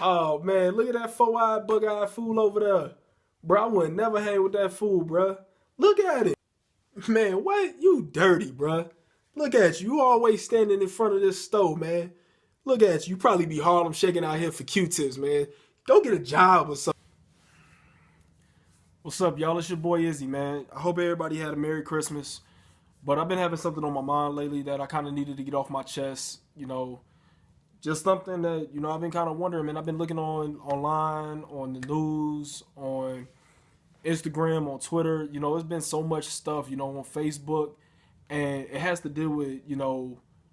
Oh man, look at that four-eyed, bug-eyed fool over there. Bro, I would never hang with that fool, bro. Look at it. Man, what? You dirty, bro. Look at you. You always standing in front of this stove, man. Look at you. You probably be Harlem shaking out here for Q-tips, man. Go get a job or something. What's up, y'all? It's your boy Izzy, man. I hope everybody had a Merry Christmas. But I've been having something on my mind lately that I kind of needed to get off my chest. Just something that, I've been kind of wondering, man. I've been looking online, on the news, on Instagram, on Twitter. It's been so much stuff, on Facebook. And it has to deal with,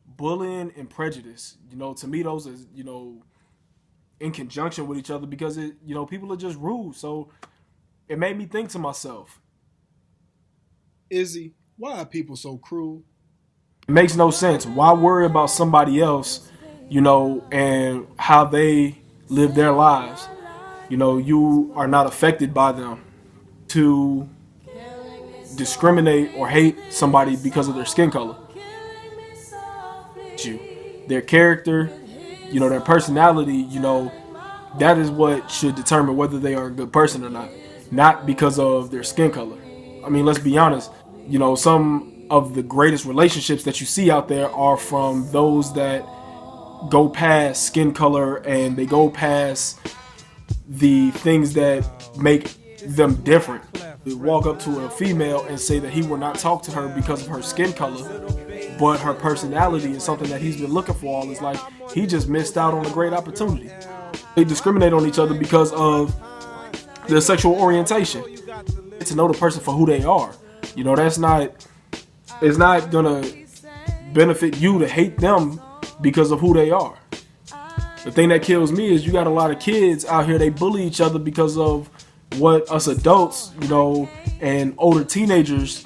bullying and prejudice. To me, those are, in conjunction with each other because, people are just rude. So it made me think to myself, Izzy, why are people so cruel? it makes no sense. Why worry about somebody else, and how they live their lives? You are not affected by them. To discriminate or hate somebody because of their skin color, their character, their personality, that is what should determine whether they are a good person or not because of their skin color. I mean, let's be honest, some of the greatest relationships that you see out there are from those that go past skin color and they go past the things that make them different. They walk up to a female and say that he will not talk to her because of her skin color, but her personality is something that he's been looking for all his life. He just missed out on a great opportunity. They discriminate on each other because of their sexual orientation. Get to know the person for who they are. It's not gonna benefit you to hate them because of who they are. The thing that kills me is you got a lot of kids out here, they bully each other because of what us adults, and older teenagers,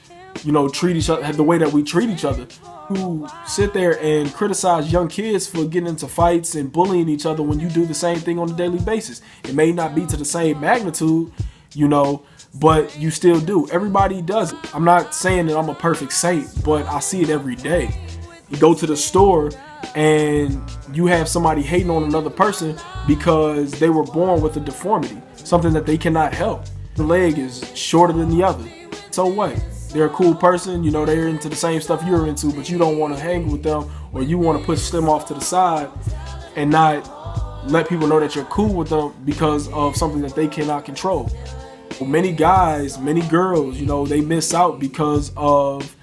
treat each other, the way that we treat each other. Who sit there and criticize young kids for getting into fights and bullying each other when you do the same thing on a daily basis. It may not be to the same magnitude, but you still do. Everybody does it. I'm not saying that I'm a perfect saint, but I see it every day. You go to the store and you have somebody hating on another person because they were born with a deformity, something that they cannot help. The leg is shorter than the other. So what? They're a cool person, they're into the same stuff you're into, but you don't want to hang with them, or you want to push them off to the side and not let people know that you're cool with them because of something that they cannot control. Many guys, many girls, they miss out because of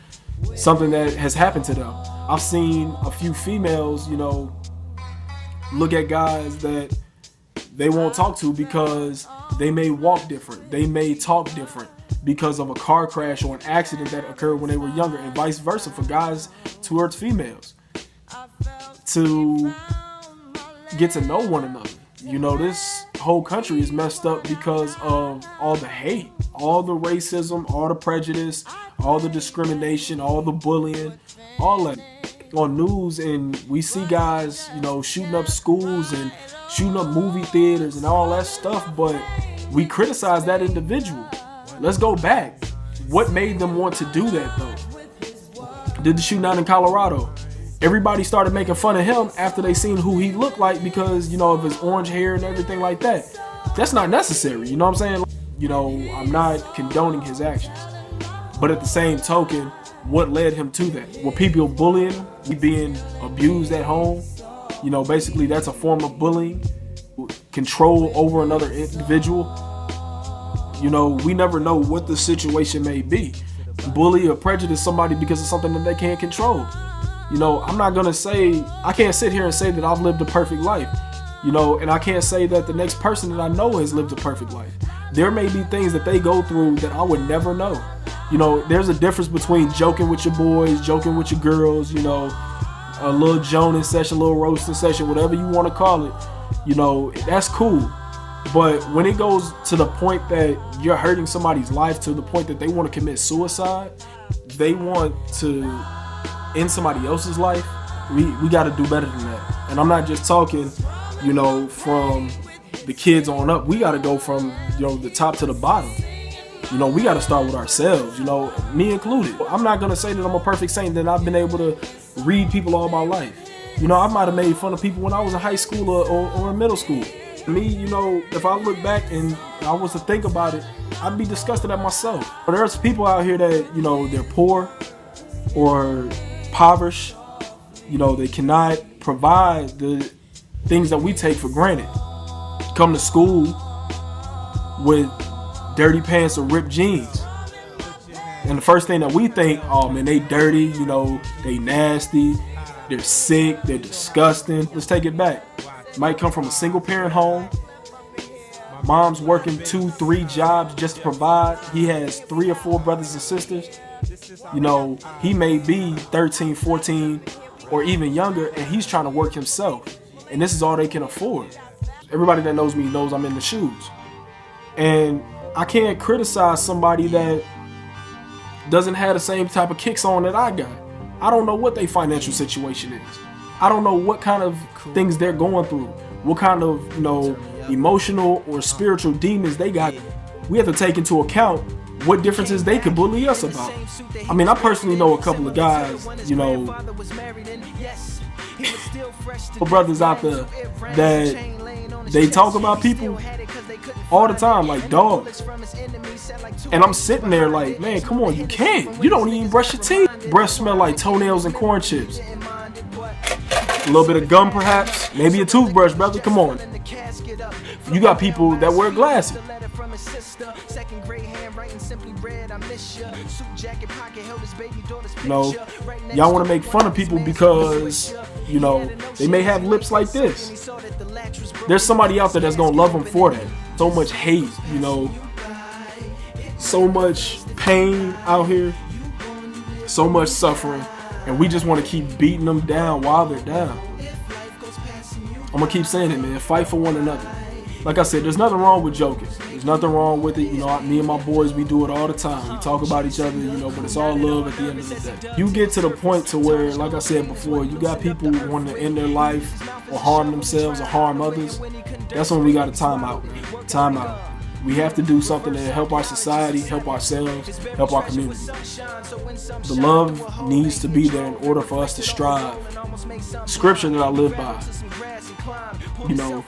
something that has happened to them. I've seen a few females, look at guys that they won't talk to because they may walk different, they may talk different because of a car crash or an accident that occurred when they were younger, and vice versa for guys towards females. To get to know one another. This whole country is messed up because of all the hate, all the racism, all the prejudice, all the discrimination, all the bullying, all that on news. And we see guys, shooting up schools and shooting up movie theaters and all that stuff, but we criticize that individual. Let's go back. What made them want to do that though? Did the shooting out in Colorado? Everybody started making fun of him after they seen who he looked like because, of his orange hair and everything like that. That's not necessary, you know what I'm saying? I'm not condoning his actions. But at the same token, what led him to that? Were people bullying him? Being abused at home? Basically that's a form of bullying. Control over another individual. We never know what the situation may be. Bully or prejudice somebody because of something that they can't control. I'm not gonna say, I can't sit here and say that I've lived a perfect life, and I can't say that the next person that I know has lived a perfect life. There may be things that they go through that I would never know. There's a difference between joking with your boys, joking with your girls, a little joning session, a little roasting session, whatever you want to call it. That's cool. But when it goes to the point that you're hurting somebody's life to the point that they want to commit suicide, they want to end somebody else's life, we got to do better than that. And I'm not just talking, from the kids on up. We got to go from, the top to the bottom. We got to start with ourselves, me included. I'm not going to say that I'm a perfect saint, that I've been able to read people all my life. You know, I might have made fun of people when I was in high school or in middle school. Me, you know, if I look back and I was to think about it, I'd be disgusted at myself. But there's people out here that, you know, they're poor or impoverished. You know, they cannot provide the things that we take for granted. Come to school with dirty pants or ripped jeans. And the first thing that we think, oh man, they dirty, you know, they nasty, they're sick, they're disgusting. Let's take it back. Might come from a single parent home. Mom's working 2-3 jobs just to provide. He has 3 or 4 brothers and sisters. You know, he may be 13, 14, or even younger, and he's trying to work himself. And this is all they can afford. Everybody that knows me knows I'm in the shoes. And I can't criticize somebody that doesn't have the same type of kicks on that I got. I don't know what their financial situation is. I don't know what kind of things they're going through, what kind of, you know, emotional or spiritual demons they got. We have to take into account what differences they could bully us about. I mean, I personally know a couple of guys, you know, brothers out there that they talk about people all the time like dogs. And I'm sitting there like, man, come on, you can't. You don't even brush your teeth. Breath smell like toenails and corn chips. A little bit of gum perhaps, maybe a toothbrush, brother, come on. You got people that wear glasses. You know, y'all want to make fun of people because, you know, they may have lips like this. There's somebody out there that's going to love them for that. So much hate, you know, so much pain out here, so much suffering, and we just want to keep beating them down while they're down. I'm going to keep saying it, man. Fight for one another. Like I said, there's nothing wrong with joking. There's nothing wrong with it. You know, me and my boys, we do it all the time. We talk about each other, you know, but it's all love at the end of the day. You get to the point to where, like I said before, you got people wanting to end their life or harm themselves or harm others. That's when we got to time out, man. Time out. We have to do something to help our society, help ourselves, help our community. The love needs to be there in order for us to strive. Scripture that I live by, you know,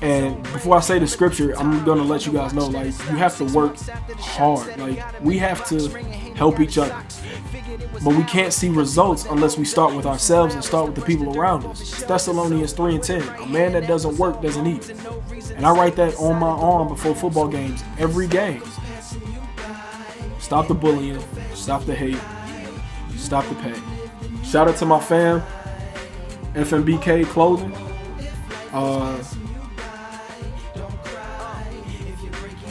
and before I say the scripture, I'm going to let you guys know, like, you have to work hard. Like, we have to help each other. But we can't see results unless we start with ourselves and start with the people around us. Thessalonians 3:10. A man that doesn't work doesn't eat. And I write that on my arm before football games every game. Stop the bullying. Stop the hate. Stop the pain. Shout out to my fam, FMBK Clothing.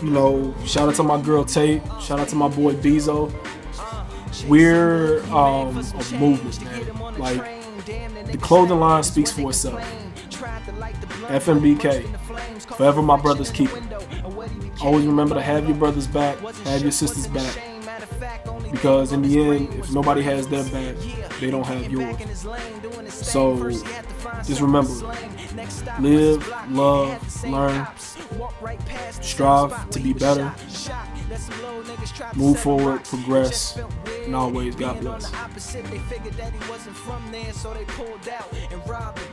You know, shout out to my girl Tate. Shout out to my boy Bezo. We're a movement, man. Like, the clothing line speaks for itself. FMBK, forever my brother's keeper. Always remember to have your brother's back, have your sister's back. Because in the end, if nobody has their back, they don't have yours. So just remember, live, love, learn, strive to be better, move forward, progress, and always God bless.